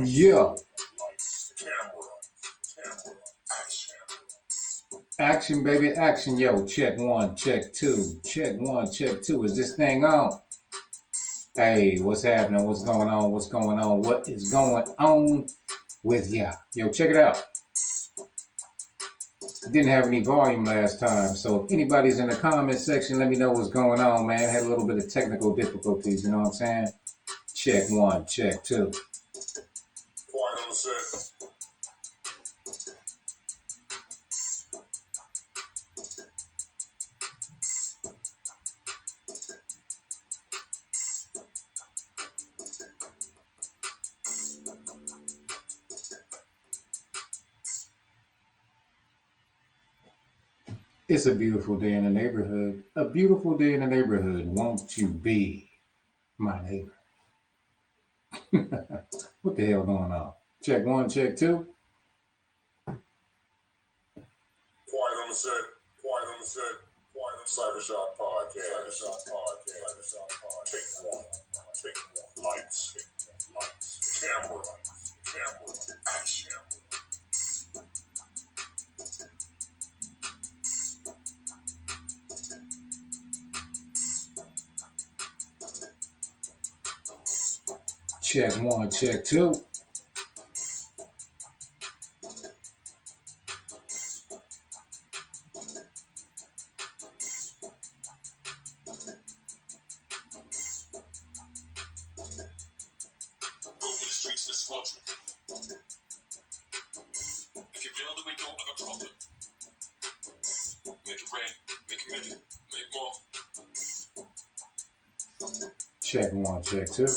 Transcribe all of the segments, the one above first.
Yeah. Action, baby, action. Yo, check one, check two. Check one, check two. Is this thing on? Hey, what's happening? What's going on? What's going on? What is going on with ya? Yo, check it out. Didn't have any volume last time, so if anybody's in the comment section, let me know what's going on, man. Had a little bit of technical difficulties, you know what I'm saying? Check one, check two. Quiet on the set. It's a beautiful day in the neighborhood. A beautiful day in the neighborhood. Won't you be my neighbor? What the hell going on? Check one, check two. Quiet on the set. Quiet on the set. Quiet on Cybershot Podcast. Cybershot Podcast. Cybershot Podcast. Take one. Take one. Lights. Lights. Camera. Camera. Action. Check one, check two. If you feel that we don't have a problem, make it rain, make it million, make more. Check one, check two.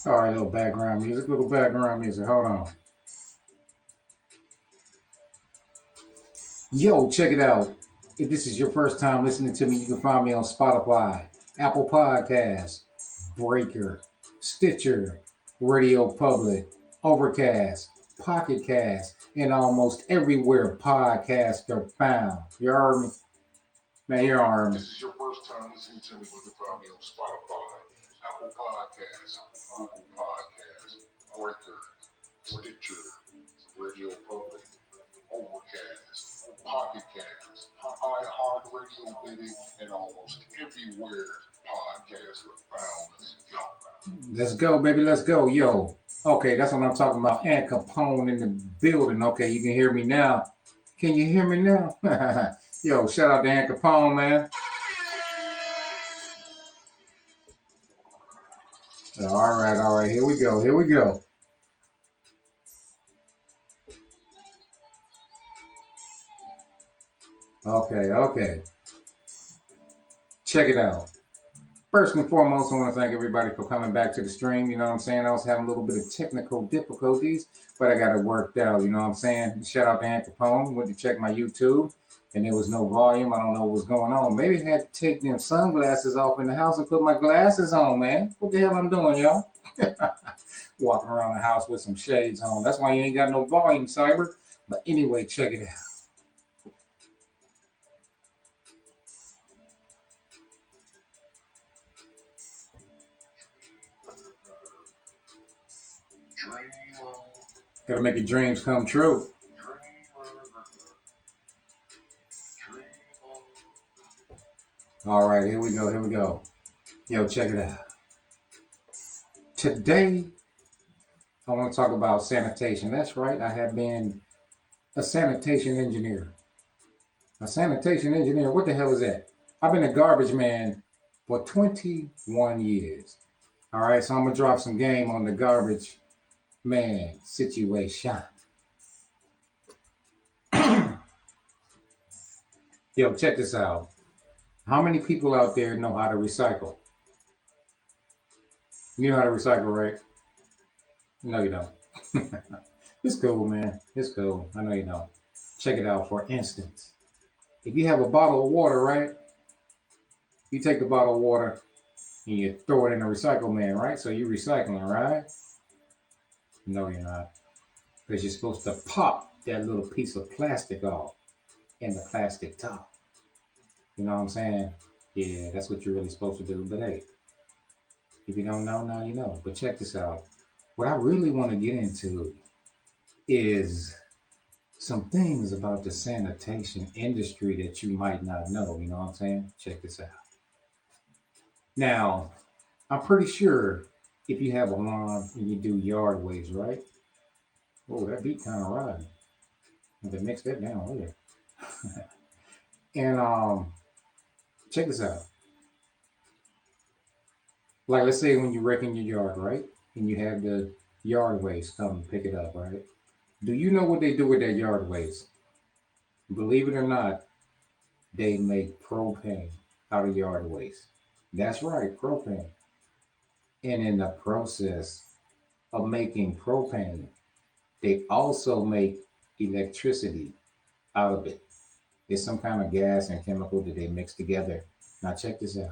All right, little background music, Hold on. Yo, check it out. If this is your first time listening to me, you can find me on Spotify, Apple Podcasts, Breaker, Stitcher, Radio Public, Overcast, Pocket Cast, and almost everywhere podcasts are found. You heard me? Man, you heard me. This is your first time listening to me, you can find me on Spotify, Apple Podcasts, Google Podcasts, Breaker, Stitcher, Radio Public, Overcast, Pocket Cast, iHeartRadio, baby, and almost everywhere podcasts are found. Let's go, baby. Let's go. Yo. Okay, that's what I'm talking about. And Capone in the building. Okay, you can hear me now. Can you hear me now? Yo, shout out to Ann Capone, man. All right. Here we go. Okay. Check it out. First and foremost, I want to thank everybody for coming back to the stream. You know what I'm saying? I was having a little bit of technical difficulties, but I got it worked out. You know what I'm saying? Shout out to Ann Capone. Went to check my YouTube, and there was no volume. I don't know what was going on. Maybe I had to take them sunglasses off in the house and put my glasses on, man. What the hell I'm doing, y'all? Walking around the house with some shades on. That's why you ain't got no volume, Cyber. But anyway, check it out. Gotta make your dreams come true. All right, here we go. Yo, check it out. Today, I want to talk about sanitation. That's right, I have been a sanitation engineer. A sanitation engineer, what the hell is that? I've been a garbage man for 21 years. All right, so I'm gonna drop some game on the garbage man situation. Yo, check this out. How many people out there know how to recycle? You know how to recycle, right? No, you don't. It's cool, man. It's cool. I know you don't. Check it out. For instance, if you have a bottle of water, right? You take the bottle of water and you throw it in the recycle man, right? So you're recycling, right? No, you're not. Because you're supposed to pop that little piece of plastic off in the plastic top. You know what I'm saying? Yeah, that's what you're really supposed to do. But hey, if you don't know, now you know. But check this out. What I really want to get into is some things about the sanitation industry that you might not know. You know what I'm saying? Check this out. Now, I'm pretty sure if you have a lawn and you do yard waste, right? Oh, that beat kind of riding. I can mix that down later. And check this out. Like, let's say when you're wrecking your yard, right? And you have the yard waste come pick it up, right? Do you know what they do with that yard waste? Believe it or not, they make propane out of yard waste. That's right, propane. And in the process of making propane, they also make electricity out of it. It's some kind of gas and chemical that they mix together. Now, check this out.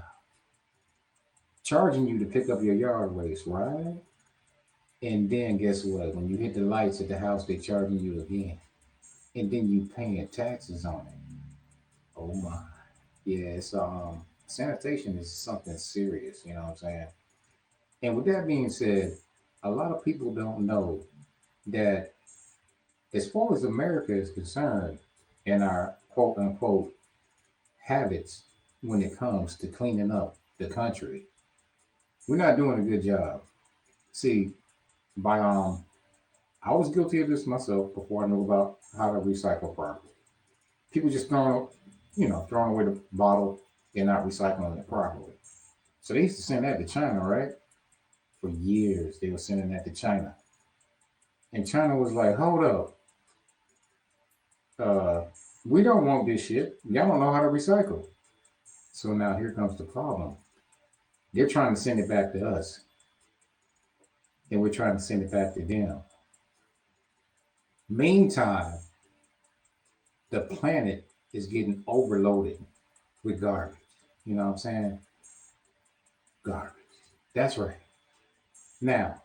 Charging you to pick up your yard waste, right? And then guess what? When you hit the lights at the house, they're charging you again. And then you paying taxes on it. Oh my. Yeah, it's sanitation is something serious, you know what I'm saying? And with that being said, a lot of people don't know that as far as America is concerned and our quote unquote habits when it comes to cleaning up the country, we're not doing a good job. See, by I was guilty of this myself before I knew about how to recycle properly. People just throwing away the bottle and not recycling it properly. So they used to send that to China, right? For years, they were sending that to China. And China was like, hold up, uh, we don't want this shit. Y'all don't know how to recycle. So now here comes the problem. They're trying to send it back to us, and we're trying to send it back to them. Meantime, the planet is getting overloaded with garbage. You know what I'm saying? Garbage. That's right. Now,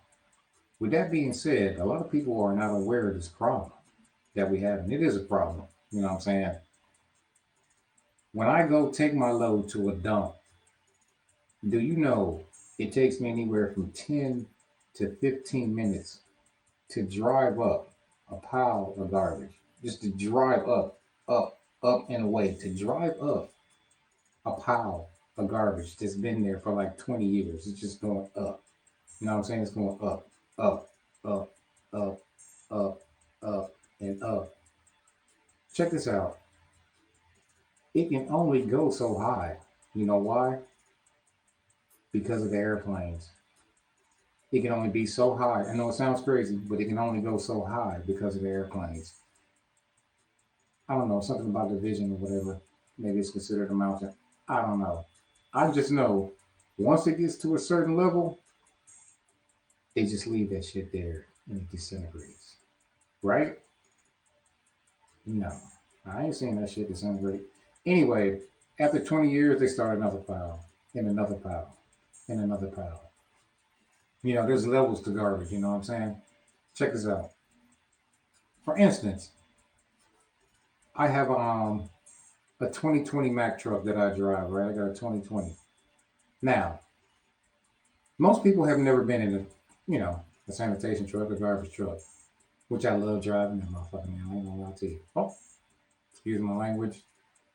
with that being said, a lot of people are not aware of this problem that we have, and it is a problem. You know what I'm saying? When I go take my load to a dump, do you know it takes me anywhere from 10 to 15 minutes to drive up a pile of garbage? Just to drive up and away, to drive up a pile of garbage that's been there for like 20 years. It's just going up. You know what I'm saying? It's going up, up, up, up, up, up, and up. Check this out. It can only go so high. You know why? Because of the airplanes. It can only be so high. I know it sounds crazy, but it can only go so high because of the airplanes. I don't know, something about the vision or whatever. Maybe it's considered a mountain. I don't know. I just know once it gets to a certain level, they just leave that shit there and it disintegrates. Right? No. I ain't seen that shit disintegrate. Anyway, after 20 years, they start another pile, and another pile, and another pile. There's levels to garbage, you know what I'm saying? Check this out. For instance, I have a 2020 Mack truck that I drive, right? I got a 2020. Now, most people have never been in a sanitation truck, a garbage truck, which I love driving that motherfucking man. I ain't gonna lie to you. Oh, excuse my language,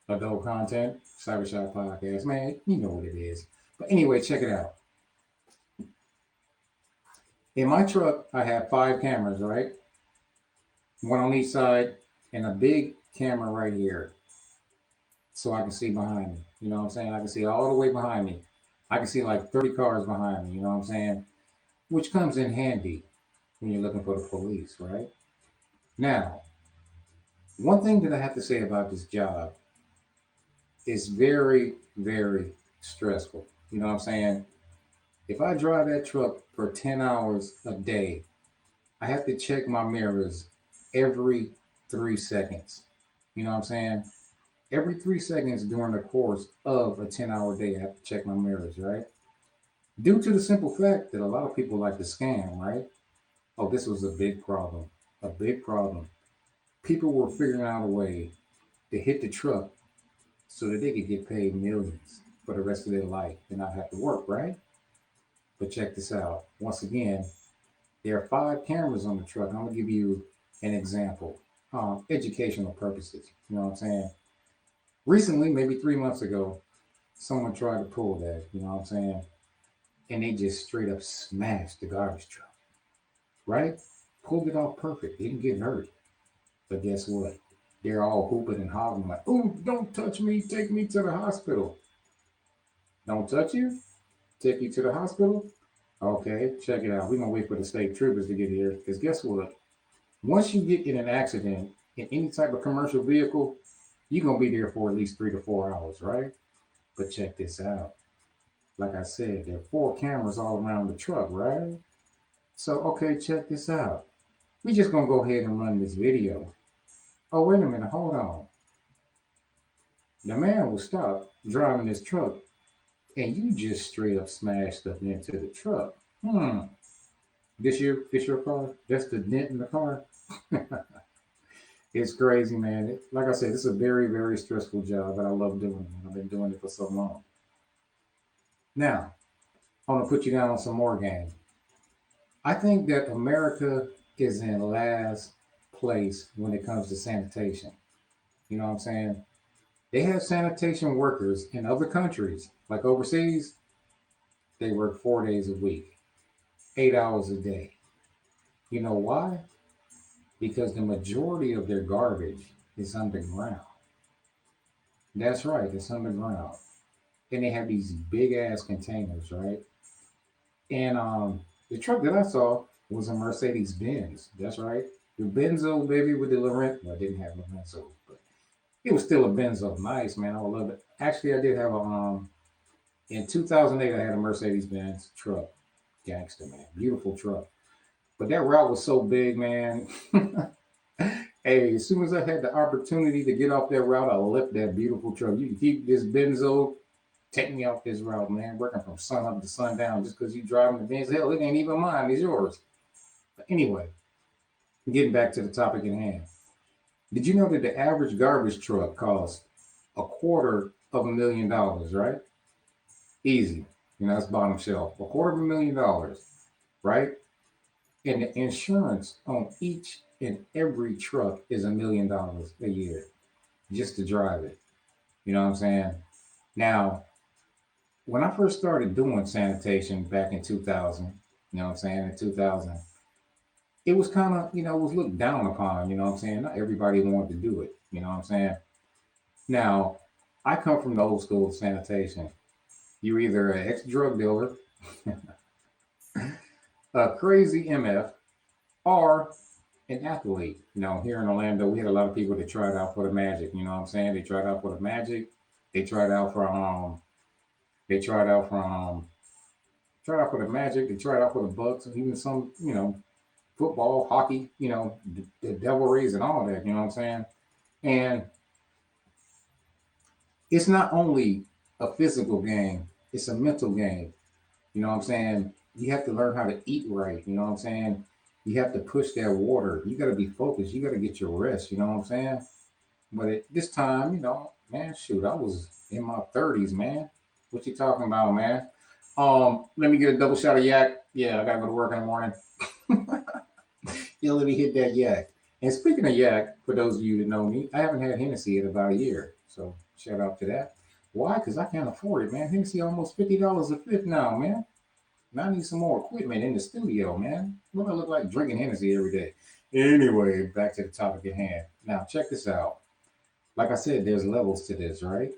adult content, Cybershot podcast. Man, you know what it is. But anyway, check it out. In my truck, I have 5 cameras, right? One on each side, and a big camera right here, so I can see behind me. You know what I'm saying? I can see all the way behind me. I can see like 30 cars behind me, you know what I'm saying? Which comes in handy when you're looking for the police, right? Now, one thing that I have to say about this job is very, very stressful. You know what I'm saying? If I drive that truck for 10 hours a day, I have to check my mirrors every 3 seconds. You know what I'm saying? Every 3 seconds during the course of a 10-hour day, I have to check my mirrors, right? Due to the simple fact that a lot of people like to scam, right? Oh, this was a big problem. A big problem. People were figuring out a way to hit the truck so that they could get paid millions for the rest of their life and not have to work, right? But check this out. Once again, there are 5 cameras on the truck. I'm gonna give you an example, educational purposes. You know what I'm saying? Recently, maybe 3 months ago, someone tried to pull that. You know what I'm saying? And they just straight up smashed the garbage truck. Right? Pulled it off perfect. Didn't get hurt. But guess what? They're all hooping and hollering like, "Oh, don't touch me! Take me to the hospital!" Don't touch you? Take you to the hospital? Okay, check it out. We're gonna wait for the state troopers to get here. Because guess what? Once you get in an accident in any type of commercial vehicle, you're gonna be there for at least 3 to 4 hours, right? But check this out. Like I said, there are 4 cameras all around the truck, right? So okay, check this out. We just gonna go ahead and run this video. Oh, wait a minute, hold on. The man will stop driving this truck and you just straight up smashed up into the truck. Hmm. This your car? That's the dent in the car? It's crazy, man. Like I said, it's a very, very stressful job, but I love doing it. I've been doing it for so long. Now, I want to put you down on some more game. I think that America is in last place when it comes to sanitation. You know what I'm saying? They have sanitation workers in other countries, like overseas, they work 4 days a week, 8 hours a day. You know why? Because the majority of their garbage is underground. That's right, it's underground. And they have these big ass containers, right? And the truck that I saw was a Mercedes Benz. That's right. The Benzo baby with the Laurent. Well, I didn't have a Benzo, but it was still a Benzo. Nice, man. I would love it. Actually, I did have a in 2008 I had a Mercedes Benz truck. Gangster, man. Beautiful truck. But that route was so big, man. Hey, as soon as I had the opportunity to get off that route, I left that beautiful truck. You can keep this Benzo, take me off this route, man. Working from sun up to sundown just because you driving the Benz. Hell, it ain't even mine, it's yours. But anyway, getting back to the topic at hand. Did you know that the average garbage truck costs $250,000, right? Easy. You know, that's bottom shelf. $250,000, right? And the insurance on each and every truck is $1 million a year just to drive it. You know what I'm saying? Now, when I first started doing sanitation back in 2000, you know what I'm saying, in 2000, it was kind of, it was looked down upon, you know what I'm saying? Not everybody wanted to do it, you know what I'm saying? Now, I come from the old school of sanitation. You're either an ex drug dealer, a crazy MF, or an athlete. You know, here in Orlando, we had a lot of people that tried out for the Magic. You know what I'm saying? They tried out for the Magic. They tried out for they tried out for tried out for the Magic. They tried out for the Bucks, and even some football, hockey. The Devil Rays and all that. You know what I'm saying? And it's not only a physical game; it's a mental game. You know what I'm saying? You have to learn how to eat right. You know what I'm saying? You have to push that water. You got to be focused. You got to get your rest. You know what I'm saying? But at this time, man, shoot, I was in my 30s, man. What you talking about, man? Let me get a double shot of yak. Yeah, I gotta go to work in the morning. Yeah, let me hit that yak. And speaking of yak, for those of you that know me, I haven't had Hennessy in about a year. So shout out to that. Why? Because I can't afford it, man. Hennessy almost $50 a fifth now, man. Now I need some more equipment in the studio, man. What do I look like drinking Hennessy every day? Anyway, back to the topic at hand. Now, check this out. Like I said, there's levels to this, right?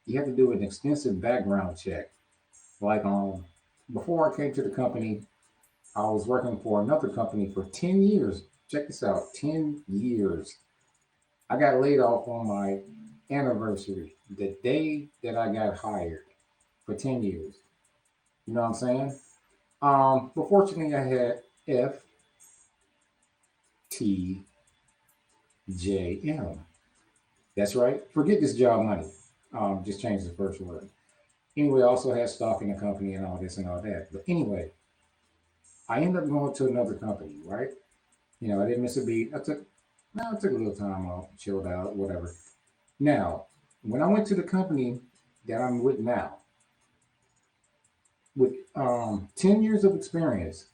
You have to do an extensive background check. Like before I came to the company, I was working for another company for 10 years. Check this out, 10 years. I got laid off on my anniversary, the day that I got hired for 10 years. You know what I'm saying? But fortunately, I had FTJM. That's right. Forget this job money. Just change the first word. Anyway, I also had stock in the company and all this and all that. But anyway, I ended up going to another company, right? You know, I didn't miss a beat. I took a little time off, chilled out, whatever. Now, when I went to the company that I'm with now, with 10 years of experience,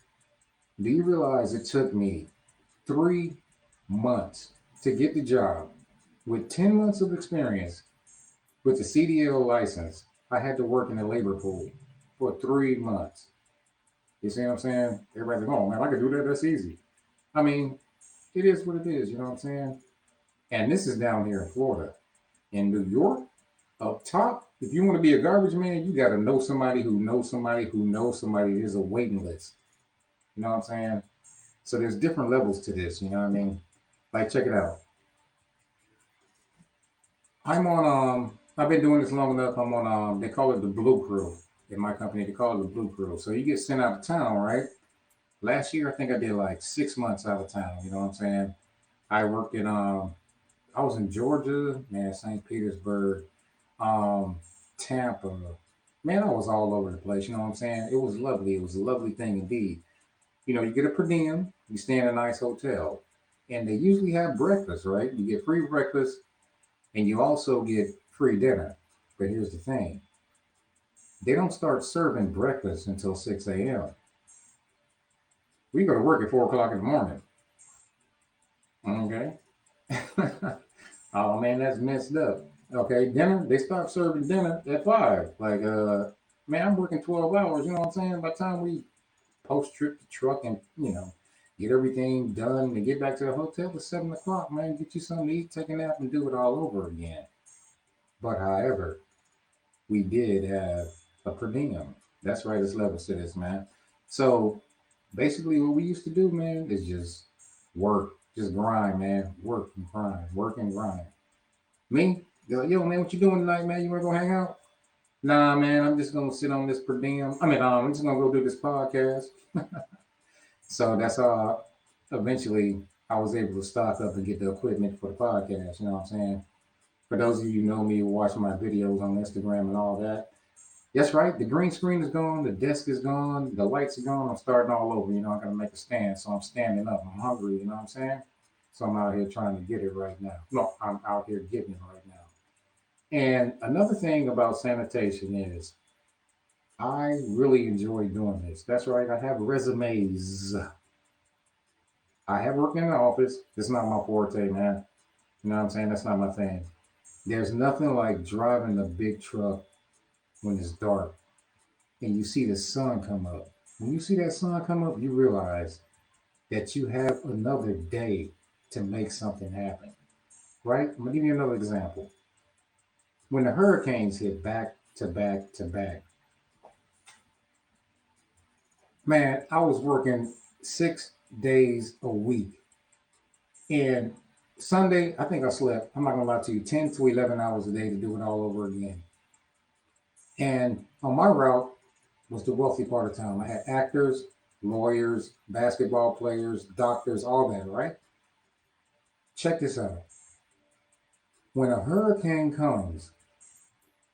do you realize it took me 3 months to get the job? With 10 months of experience, with the CDL license, I had to work in the labor pool for 3 months. You see what I'm saying? Everybody's like, oh man, I can do that. That's easy. I mean, it is what it is. You know what I'm saying? And this is down here in Florida. In New York, up top, if you want to be a garbage man, you got to know somebody who knows somebody who knows somebody. There's a waiting list. You know what I'm saying? So there's different levels to this. You know what I mean? Like, check it out. I'm on. I've been doing this long enough. I'm on. They call it the Blue Crew in my company. They call it the Blue Crew. So you get sent out of town, right? Last year, I think I did like 6 months out of town. You know what I'm saying? I worked in. I was in Georgia, man, St. Petersburg, um, Tampa. Man, I was all over the place. You know what I'm saying? It was lovely. It was a lovely thing indeed. You know, you get a per diem, you stay in a nice hotel, and they usually have breakfast, right? You get free breakfast, and you also get free dinner. But here's the thing: they don't start serving breakfast until 6 a.m. We go to work at 4 o'clock in the morning. Okay. Oh man, that's messed up. Okay, dinner, they start serving dinner at 5. Like man, I'm working 12 hours, you know what I'm saying? By the time we post trip the truck and get everything done and get back to the hotel at 7 o'clock, man, get you something to eat, take a nap and do it all over again. But however, we did have a per diem. That's right, there's levels to this, man. So basically what we used to do, man, is just work, just grind, man. Work and grind, work and grind. Me? Yo, man, what you doing tonight, man? You wanna go hang out? Nah, man, I'm just gonna sit on this per diem. I'm just gonna go do this podcast. So that's how eventually I was able to stock up and get the equipment for the podcast. You know what I'm saying? For those of you who know me who watch my videos on Instagram and all that, that's right. The green screen is gone. The desk is gone. The lights are gone. I'm starting all over. You know, I got to make a stand. So I'm standing up. I'm hungry. You know what I'm saying? So I'm out here trying to get it right now. No, I'm out here getting it right now. And another thing about sanitation is I really enjoy doing this. That's right. I have resumes. I have worked in the office. It's not my forte, man. You know what I'm saying? That's not my thing. There's nothing like driving a big truck when it's dark and you see the sun come up. When you see that sun come up, you realize that you have another day to make something happen. Right? I'm gonna give you another example. When the hurricanes hit back to back to back, man, I was working 6 days a week. And Sunday, I think I slept, I'm not gonna lie to you, 10 to 11 hours a day to do it all over again. And on my route was the wealthy part of town. I had actors, lawyers, basketball players, doctors, all that, right? Check this out. When a hurricane comes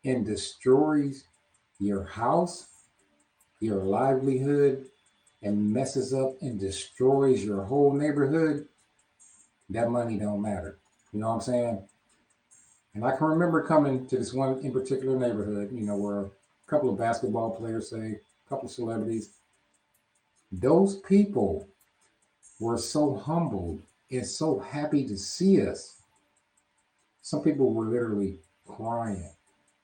and destroys your house, your livelihood, and messes up and destroys your whole neighborhood, that money don't matter. You know what I'm saying? And I can remember coming to this one in particular neighborhood, where a couple of basketball players, say, a couple of celebrities, those people were so humbled and so happy to see us. Some people were literally crying.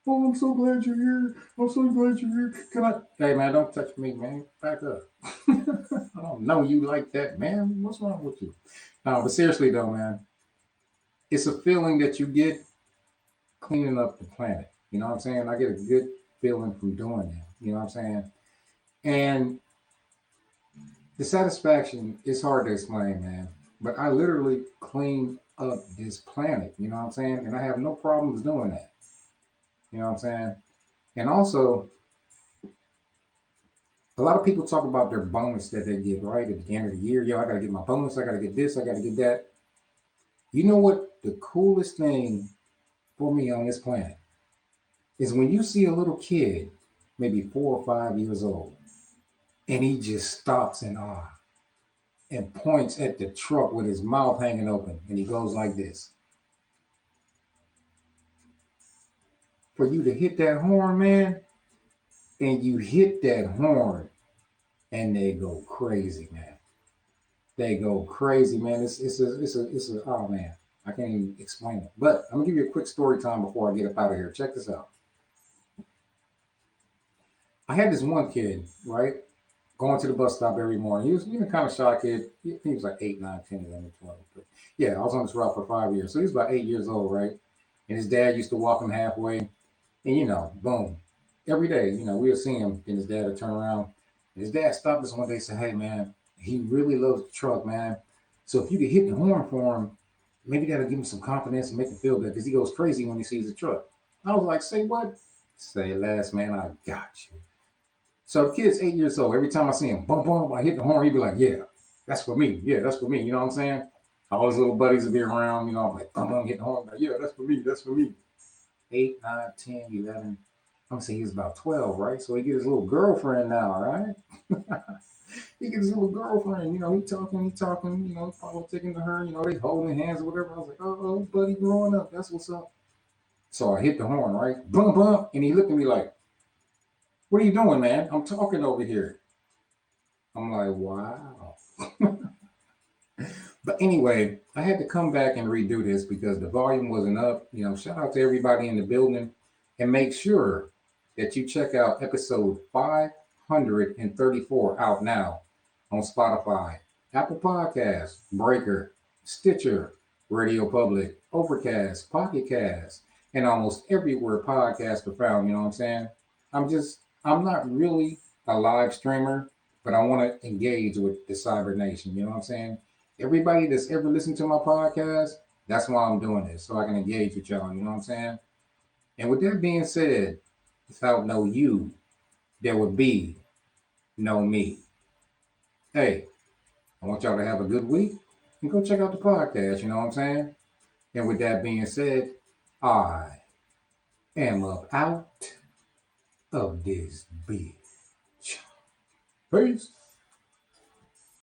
Oh, I'm so glad you're here. I'm so glad you're here. Can I? Hey, man, don't touch me, man. Back up. I don't know you like that, man. What's wrong with you? No, but seriously, though, man, it's a feeling that you get cleaning up the planet. You know what I'm saying? I get a good feeling from doing that. You know what I'm saying? And the satisfaction is hard to explain, man. But I literally cleaned up this planet. You know what I'm saying? And I have no problems doing that. You know what I'm saying? And also, a lot of people talk about their bonus that they get right at the end of the year. Yo, I gotta get my bonus. I gotta get this. I gotta get that. You know what? The coolest thing for me on this planet is when you see a little kid, maybe 4 or 5 years old, and he just stops in awe and points at the truck with his mouth hanging open, and he goes like this. For you to hit that horn, man, and you hit that horn, and they go crazy, man. They go crazy, man. It's a oh man, I can't even explain it. But I'm gonna give you a quick story time before I get up out of here. Check this out. I had this one kid, right, going to the bus stop every morning. He was kind of shy kid. He was like 8, 9, 10, 11, 12. But yeah, I was on this route for 5 years. So he was about 8 years old, right? And his dad used to walk him halfway. And boom. Every day, we would see him and his dad would turn around. And his dad stopped us one day and said, hey man, he really loves the truck, man. So if you could hit the horn for him, maybe that'll give him some confidence and make him feel good because he goes crazy when he sees the truck. I was like, say what? Say less, man, I got you. So the kid's 8 years old. Every time I see him, boom, boom, I hit the horn, he'd be like, yeah, that's for me. Yeah, that's for me. You know what I'm saying? All his little buddies would be around, I'm like, boom, boom, hit the horn. Like, yeah, that's for me. That's for me. 8, 9, 10, 11. I'm gonna say he's about 12, right? So he gets his little girlfriend now, right? He gets his little girlfriend, he talking, politicking to her, they holding hands or whatever. I was like, oh, buddy, growing up, that's what's up. So I hit the horn, right? Boom, boom. And he looked at me like, what are you doing, man? I'm talking over here. I'm like, wow. But anyway, I had to come back and redo this because the volume wasn't up. Shout out to everybody in the building and make sure that you check out episode 534 out now on Spotify, Apple Podcasts, Breaker, Stitcher, Radio Public, Overcast, Pocket Cast, and almost everywhere podcasts are found. You know what I'm saying? I'm not really a live streamer, but I want to engage with the Cyber Nation. You know what I'm saying? Everybody that's ever listened to my podcast, that's why I'm doing this, so I can engage with y'all. You know what I'm saying? And with that being said, without no you, there would be no me. Hey, I want y'all to have a good week and go check out the podcast. You know what I'm saying? And with that being said, I am up out of this bitch. Peace.